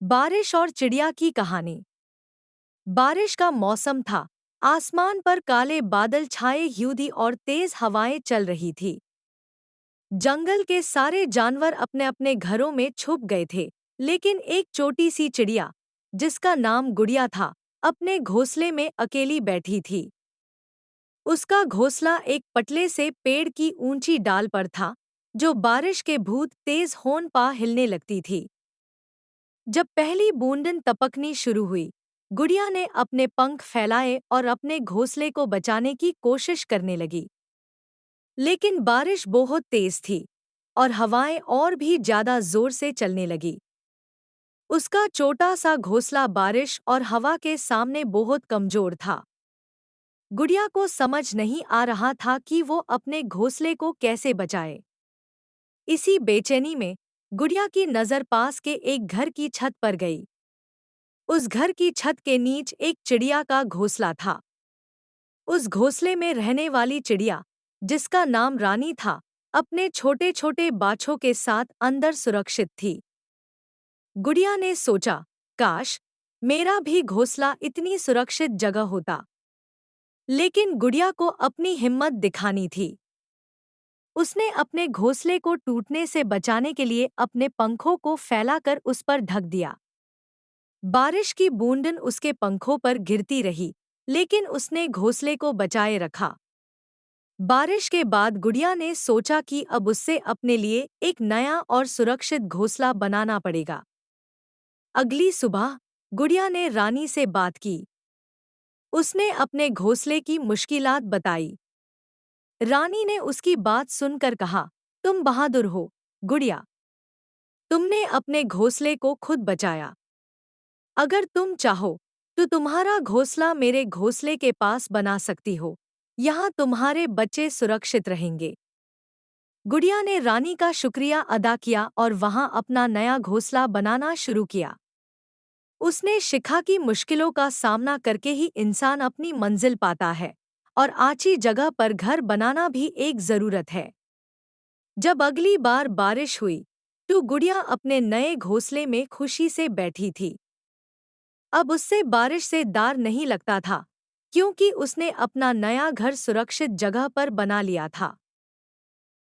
बारिश और चिड़िया की कहानी। बारिश का मौसम था। आसमान पर काले बादल छाए हुए थे और तेज हवाएं चल रही थी। जंगल के सारे जानवर अपने अपने घरों में छुप गए थे, लेकिन एक छोटी सी चिड़िया, जिसका नाम गुड़िया था, अपने घोंसले में अकेली बैठी थी। उसका घोंसला एक पतले से पेड़ की ऊंची डाल पर था, जो बारिश के भूत तेज होन पा हिलने लगती थी। जब पहली बूंदन टपकनी शुरू हुई, गुड़िया ने अपने पंख फैलाए और अपने घोंसले को बचाने की कोशिश करने लगी। लेकिन बारिश बहुत तेज थी और हवाएं और भी ज्यादा जोर से चलने लगी। उसका छोटा सा घोंसला बारिश और हवा के सामने बहुत कमजोर था। गुड़िया को समझ नहीं आ रहा था कि वो अपने घोंसले को कैसे बचाए। इसी बेचैनी में गुड़िया की नजर पास के एक घर की छत पर गई। उस घर की छत के नीच एक चिड़िया का घोंसला था। उस घोंसले में रहने वाली चिड़िया, जिसका नाम रानी था, अपने छोटे छोटे बाछों के साथ अंदर सुरक्षित थी। गुड़िया ने सोचा, काश मेरा भी घोंसला इतनी सुरक्षित जगह होता। लेकिन गुड़िया को अपनी हिम्मत दिखानी थी। उसने अपने घोंसले को टूटने से बचाने के लिए अपने पंखों को फैलाकर उस पर ढक दिया। बारिश की बूंदन उसके पंखों पर गिरती रही, लेकिन उसने घोंसले को बचाए रखा। बारिश के बाद गुड़िया ने सोचा कि अब उससे अपने लिए एक नया और सुरक्षित घोंसला बनाना पड़ेगा। अगली सुबह गुड़िया ने रानी से बात की। उसने अपने घोंसले की मुश्किलात बताई। रानी ने उसकी बात सुनकर कहा, तुम बहादुर हो, गुड़िया। तुमने अपने घोंसले को खुद बचाया। अगर तुम चाहो तो तुम्हारा घोंसला मेरे घोंसले के पास बना सकती हो। यहाँ तुम्हारे बच्चे सुरक्षित रहेंगे। गुड़िया ने रानी का शुक्रिया अदा किया और वहाँ अपना नया घोंसला बनाना शुरू किया। उसने सीखा कि मुश्किलों का सामना करके ही इंसान अपनी मंजिल पाता है, और आची जगह पर घर बनाना भी एक जरूरत है। जब अगली बार बारिश हुई, तो गुड़िया अपने नए घोंसले में खुशी से बैठी थी। अब उससे बारिश से डर नहीं लगता था, क्योंकि उसने अपना नया घर सुरक्षित जगह पर बना लिया था।